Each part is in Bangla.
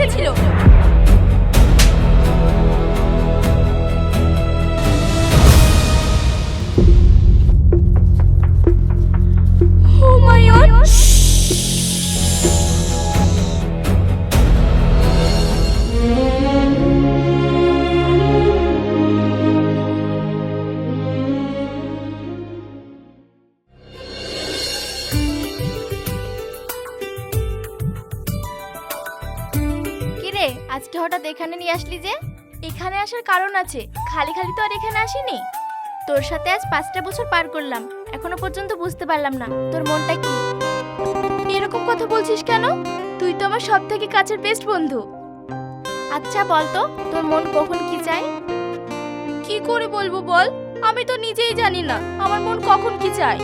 রেখেছিল। হুমায়ুন, কিরে আজকে হঠাৎ এখানে নিয়ে আসলি যে? এখানে আসার কারণ আছে, খালি খালি তো আর এখানে আসিনি। তোর সাথে আজ 5টা বছর পার করলাম, এখনো পর্যন্ত বুঝতে পারলাম না তোর মনটা কি। এরকম কথা বলছিস কেন? তুই তো আমার সব থেকে কাছের বেস্ট বন্ধু। আচ্ছা বল তো, তোর মন কখন কি চায়? কি করে বলবো বল, আমি তো নিজেই জানি না আমার মন কখন কি চায়।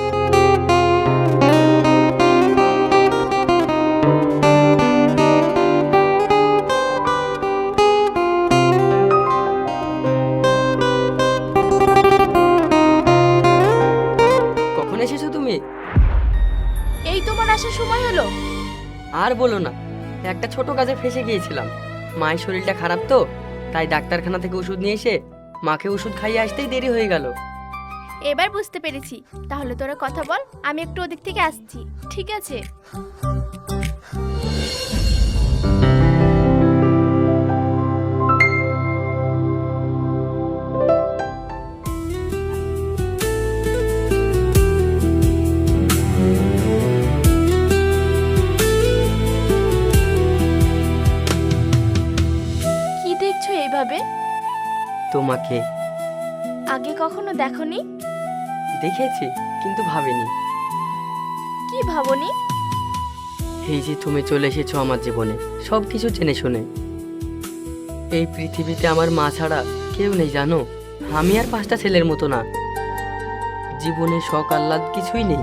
কখন এসেছো তুমি? এই তোমার আসার সময় হলো। আর বলো না, একটা ছোট কাজে ফেঁসে গিয়েছিলাম। মায়ের শরীরটা খারাপ তো, তাই ডাক্তারখানা থেকে ওষুধ নিয়ে এসে মাকে ওষুধ খাইয়ে আসতেই দেরি হয়ে গেল। এবার বুঝতে পেরেছি, তাহলে তোরা কথা বল, আমি একটু ওদিক থেকে আসছি। ঠিক আছে। কি দেখছো এইভাবে? তোমাকে আগে কখনো দেখোনি? দেখেছি, কিন্তু ভাবিনি কি ভাবনি? এই যে তুমি চলে এসেছো আমার জীবনে সব কিছু জেনে শুনে। এই পৃথিবীতে আমার মা ছাড়া কেউ নেই জানো। আমি আর 5টা ছেলের মতো না, জীবনে শখ আহ্লাদ কিছুই নেই।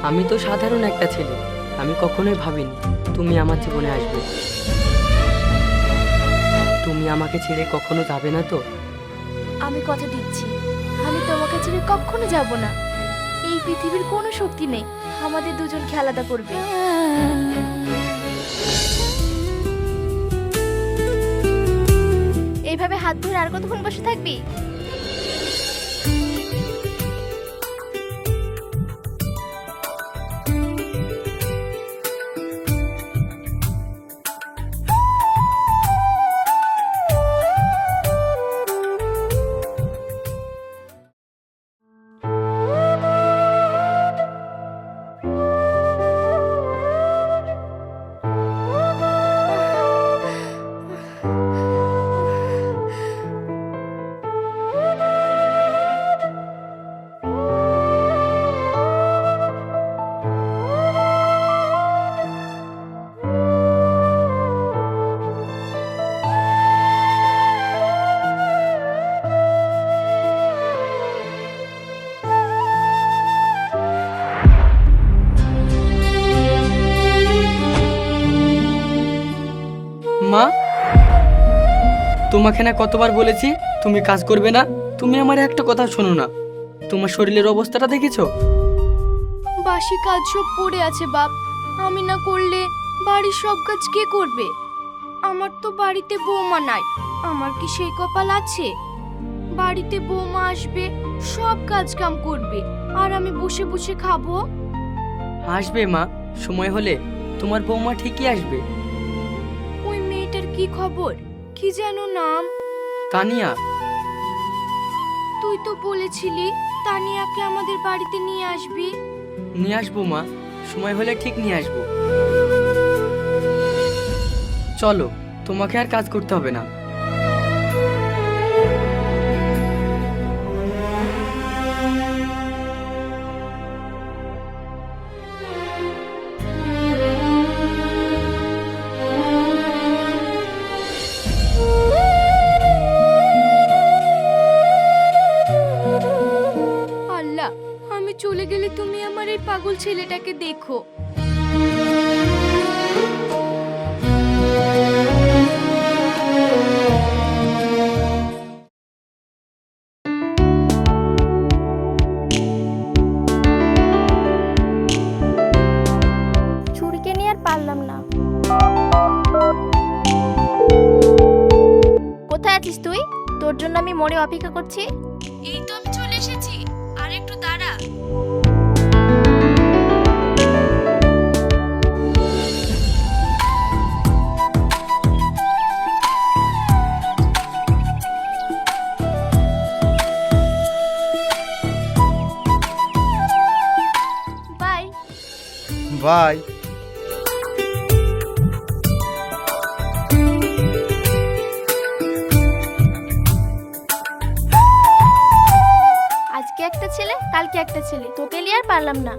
আমি তো সাধারণ একটা ছেলে। আমি কখনোই ভাবিনি তুমি আমার জীবনে আসবে। তুমি আমাকে ছেড়ে কখনো যাবে না তো? আমি কথা দিচ্ছি, আমি তোমাকে ছেড়ে কখনো যাব না। এই পৃথিবীর কোনো শক্তি নেই আমাদের দুজনকে আলাদা করবে। এইভাবে হাত ধরে আর কতক্ষণ বসে থাকবি? মা, তোমাকে না কতবার বলেছি তুমি কাজ করবে না। তুমি আমার একটা কথা শোনো না। তোমার শরীরের অবস্থাটা দেখেছো? বাসি কাজ সব পড়ে আছে বাপ, আমি না করলে বাড়ির সব কাজ কে করবে? আমার তো বাড়িতে বৌমা নাই, আমার কি সেই কপাল আছে? বাড়িতে বৌমা আসবে, সব কাজ কাম করবে, আর আমি বসে বসে খাবো? আসবে মা, সময় হলে তোমার বৌমা ঠিকই আসবে। ওই মেয়েটার কি খবর? কি যেন নাম? তানিয়া। তুই তো বলেছিলি তানিয়াকে আমাদের বাড়িতে নিয়ে আসবি। নিয়ে আসবো মা, সময় হলে ঠিক নিয়ে আসবো। চলো, তোমাকে আর কাজ করতে হবে না। আল্লাহ, আমি চলে গেলে তুমি আমার এই পাগল ছেলেটাকে দেখো। ছুরিকে নিয়ে আর পারলাম না। আছিস তুই? তোর জন্য আমি মোড়ে অপেক্ষা করছি। এই তো আমি চলে এসেছি, আর একটু দাঁড়া। বাই। বাই। আজকে একটা ছেলে, কালকে একটা ছেলে, তোকে নিয়ে আর পারলাম না।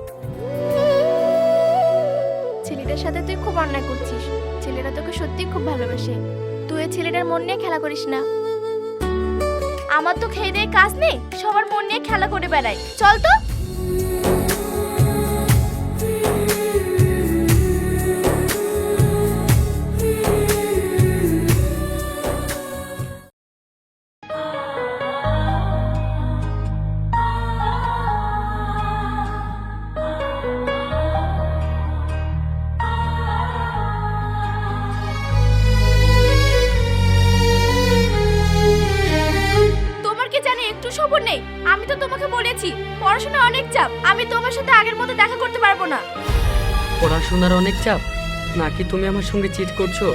ছেলেটার সাথে তুই খুব অন্যায় করছিস। ছেলেটা তোকে সত্যি খুব ভালোবাসে। তুই ওই ছেলেটার মন নিয়ে খেলা করিস না। আমার তো খেয়ে দিয়ে কাজ নেই, সবার মন নিয়ে খেলা করে বেড়াই। চল তো। তোমার কি জানি একটু সবর নেই? আমি তো তোমাকে বলেছি পড়াশোনা অনেক চাপ, আমি তোমার সাথে আগের মতো দেখা করতে পারবো না। পড়াশোনার অনেক চাপ? নাকি তুমি আমার সঙ্গে চিট করছো?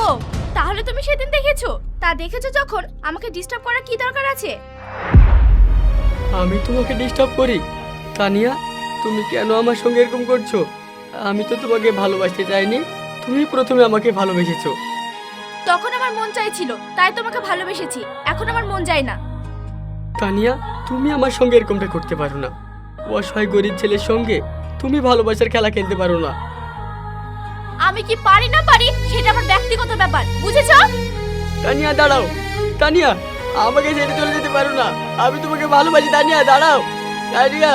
ও, তাহলে তুমি সেদিন দেখেছো? তা দেখেছো যখন, আমাকে ডিস্টার্ব করার কি দরকার আছে? আমি তোমাকে ডিস্টার্ব করি? তানিয়া, তুমি কেন আমার সঙ্গে এরকম করছো? আমি তো তোমাকে ভালোবাসতে চাইনি, তুমি প্রথমে আমাকে ভালোবেসেছো। তখন আমার মন চাইছিল, তাই তোমাকে ভালোবেসেছি। এখন আমার মন চায় না। তানিয়া, তুমি আমার সঙ্গে এরকমটা করতে পারো না। অসহায় গরিব ছেলের সঙ্গে তুমি ভালোবাসার খেলা খেলতে পারো না। আমি কি পারি না পারি সেটা আমার ব্যক্তিগত ব্যাপার, বুঝেছো? তানিয়া দাঁড়াও। তানিয়া, আমাকে ছেড়ে চলে যেতে পারো না। আমি তোমাকে ভালোবাসি। তানিয়া দাঁড়াও। তানিয়া,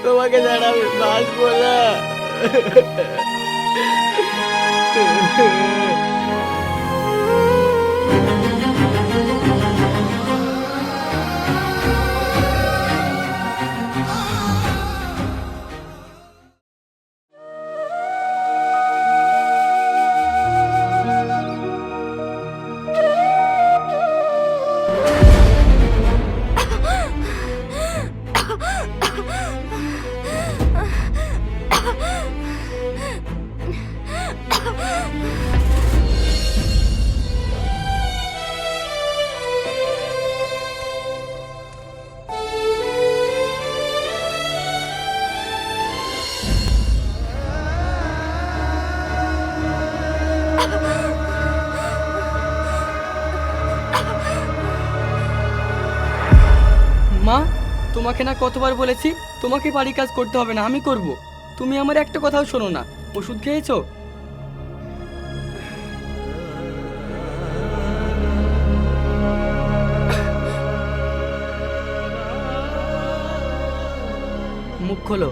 তোমাকে ছাড়া আমি বাঁচবো না। মা, তোমাকে না কতবার বলেছি তোমাকে বাড়ির কাজ করতে হবে না, আমি করব। তুমি আমার একটা কথাও শোনো না। ওষুধ খেয়েছো? মুখ খোলো।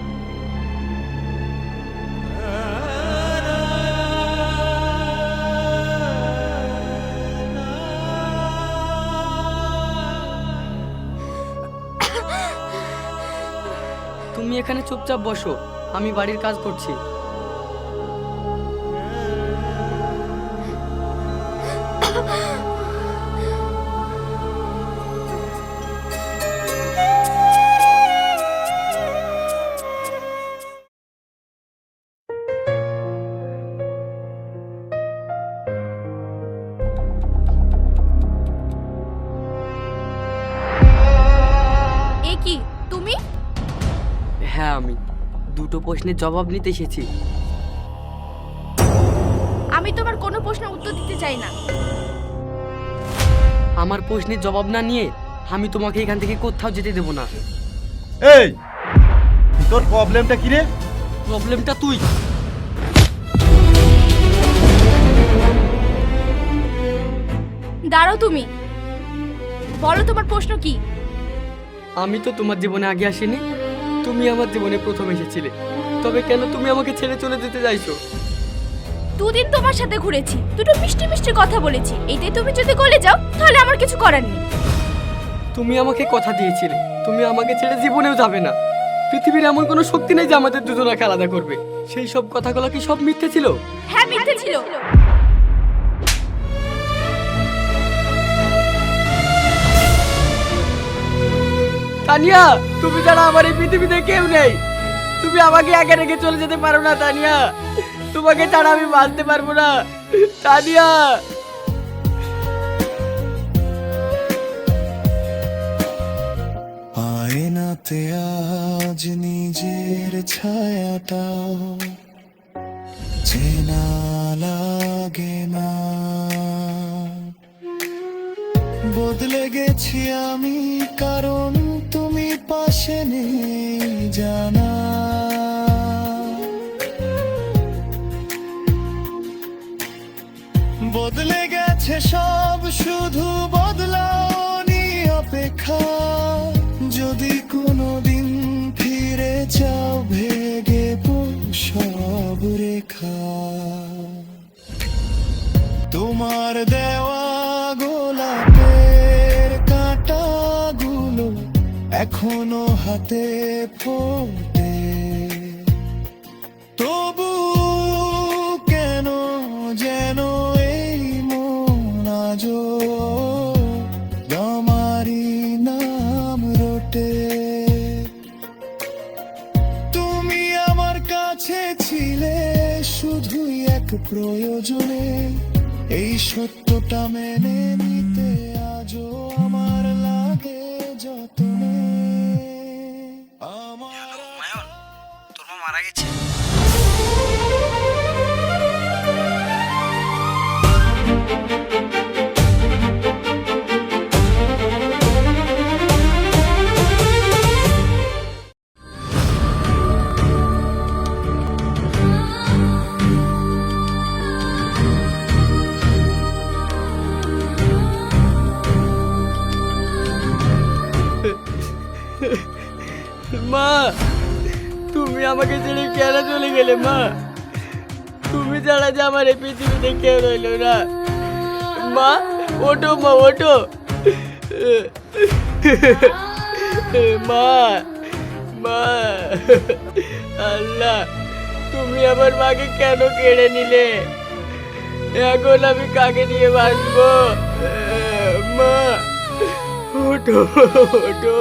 তুমি এখানে চুপচাপ বসো, আমি বাড়ির কাজ করছি। এ কি তুমি? হ্যাঁ, আমি দুটো প্রশ্নের জবাব নিতে এসেছি। আমি তোমার কোনো প্রশ্নের উত্তর দিতে চাই না। আমার প্রশ্নের জবাব না নিয়ে আমি তোমাকে এখান থেকে কোথাও যেতে দেবো না। এই, তোর প্রবলেমটা কি রে? প্রবলেমটা তুই। দাঁড়াও, তুমি বলো তোমার প্রশ্ন কি? আমি তো তোমার জীবনে আগে আসিনি, তুমি আমার জীবনে প্রথম এসেছিলে। তবে কেন তুমি আমাকে ছেড়ে চলে যেতে চাইছো? দুদিন তোমার সাথে ঘুরেছি, দুটো মিষ্টি মিষ্টি কথা বলেছি, এইটাই তুমি যদি গলে যাও তাহলে আমার কিছু করার নেই। তুমি আমাকে কথা দিয়েছিলে তুমি আমাকে ছেড়ে জীবনেও যাবে না। পৃথিবীর এমন কোনো শক্তি নেই যে আমাদের দুজনকে আলাদা করবে। সেই সব কথাগুলো কি সব মিথ্যে ছিল? হ্যাঁ, মিথ্যে ছিল। তানিয়া, তুমি ছাড়া আমার এই পৃথিবীতে কেউ নেই। তুমি আমাকে একা রেখে চলে যেতে পারো না তানিয়া। তোমাকে ছাড়া আমি বাঁচতে পারবো না তানিয়া। আয়নাতে আজ নিজের ছায়াটা চেনা লাগে না। বদলে গেছি আমি, কারণ তুমি পাশে নেই জানা। বদলে গেছে সব, শুধু বদলাওনি অপেক্ষা। যদি কোনোদিন ফিরে যাও, ভেঙে সব রেখা। তোমার দেওয়া গোলাপের কাঁটাগুলো এখনো হাতে ফোটে। তবু কেন যেন এই মন আজও আমারই নাম রটে। তুমি আমার কাছে ছিলে শুধুই এক প্রয়োজনে। এই সত্যটা মেনে নিতে আজও আমার লাগে যতনে। আমার মায়ন, তোর মা মারা গেছে। মা, তুমি আমাকে ছেড়ে কেন চলে গেলে? মা, তুমি ছাড়া যে আমার এই পৃথিবীতে কেউ রইল না। মা, ওঠো মা, ওঠো। মা, মা, আল্লাহ, তুমি আমার মাকে কেন কেড়ে নিলে? এখন আমি কাকে নিয়ে বাঁচবো? মা, ওঠো, ওঠো।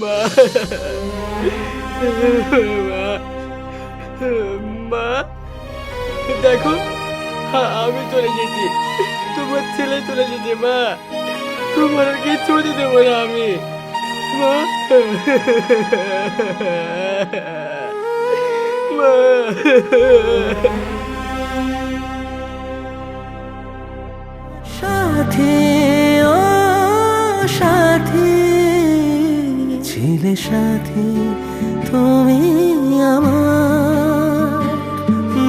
মা, মা, দেখো, আমি চলে গেছি, তোমার ছেলে চলে গেছে। মা, তোমার আর কিচ্ছু হতে দেবো না আমি। মা, মা, সাথী ও সাথী ছিলে, সাথী তুমি আমার।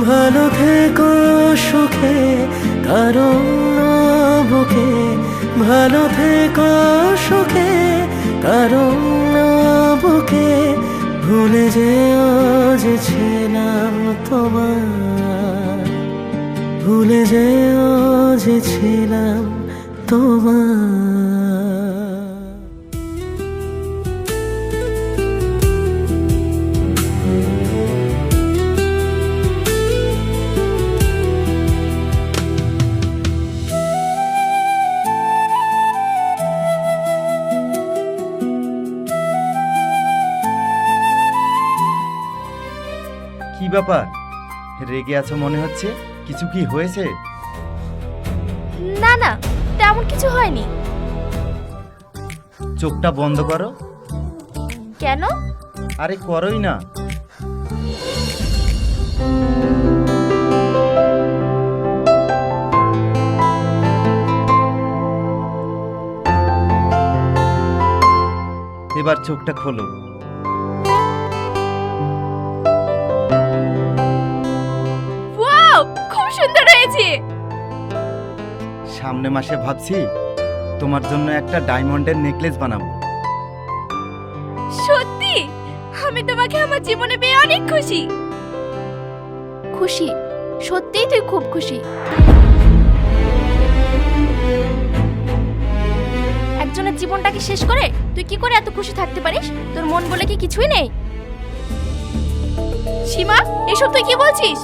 ভালো থেকো সুখে কারণ বুকে, ভালো থেকো সুখে কারণ বুকে। ভুলে যেও যে ছিলাম তোমার, ভুলে যেও যে ছিলাম তোমার। কি ব্যাপার, রেগে আছো মনে হচ্ছে? কিছু কি হয়েছে? না না, তেমন কিছু হয়নি। চোখটা বন্ধ করো। কেন? আরে করোই না। এবার চোখটা খোলো। ওয়াও, খুব সুন্দর হয়েছে। সামনে মাসে ভাবছি তোমার জন্য একটা ডায়মন্ডের নেকলেস বানাবো। সত্যি? আমি তোমাকে আমার জীবনে পেয়ে অনেক খুশি। খুশি, সত্যিই তুই খুব খুশি। একজনের জীবনটাকে শেষ করে তুই কি করে এত খুশি থাকতে পারিস? তোর মন বলে কি কিছুই নেই? সীমা, এসব তুই কি বলছিস?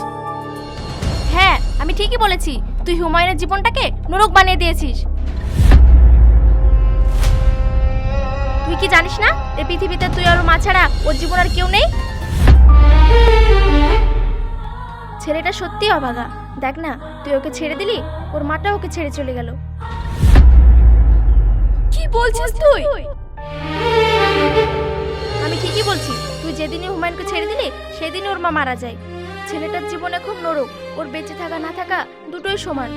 হ্যাঁ, আমি ঠিকই বলেছি। তুই হুমায়ুনের জীবনটাকে নরক বানিয়ে দিয়েছিস। তুই কি জানিস না এই পৃথিবীতে তুই আর ওর মা ছাড়া ওর জীবন আর কেউ নেই? ছেলেটা সত্যিই অভাগা। দেখ না, তুই ওকে ছেড়ে দিলি, ওর মাটা ওকে ছেড়ে চলে গেল। কি বলছিস তুই? আমি ঠিকই বলছি। তুই যেদিনই হুমায়ুনকে ছেড়ে দিলি সেদিনই ওর মা মারা যায়। ছেলেটার জীবন এখন নরক। ওর বেঁচে থাকা না থাকা দুটোই সমান।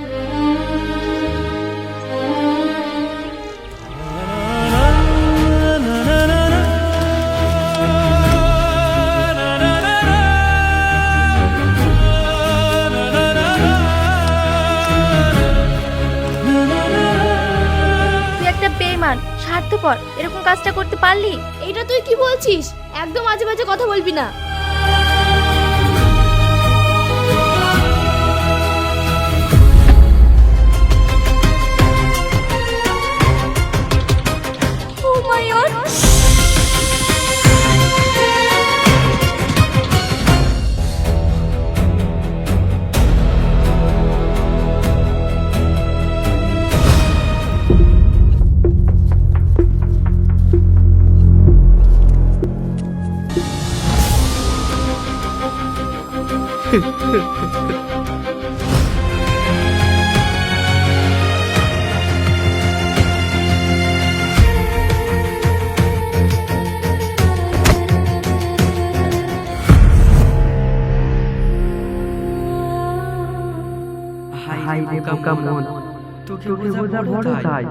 তুই একটা বেঈমান, স্বার্থপর। এরকম কাজটা করতে পারলি? এটা তুই কি বলছিস? একদম আজে বাজে কথা বলবি না। হুমায়ুন, হাই রে বোকা মন, তোকে বোঝা বড় তাই।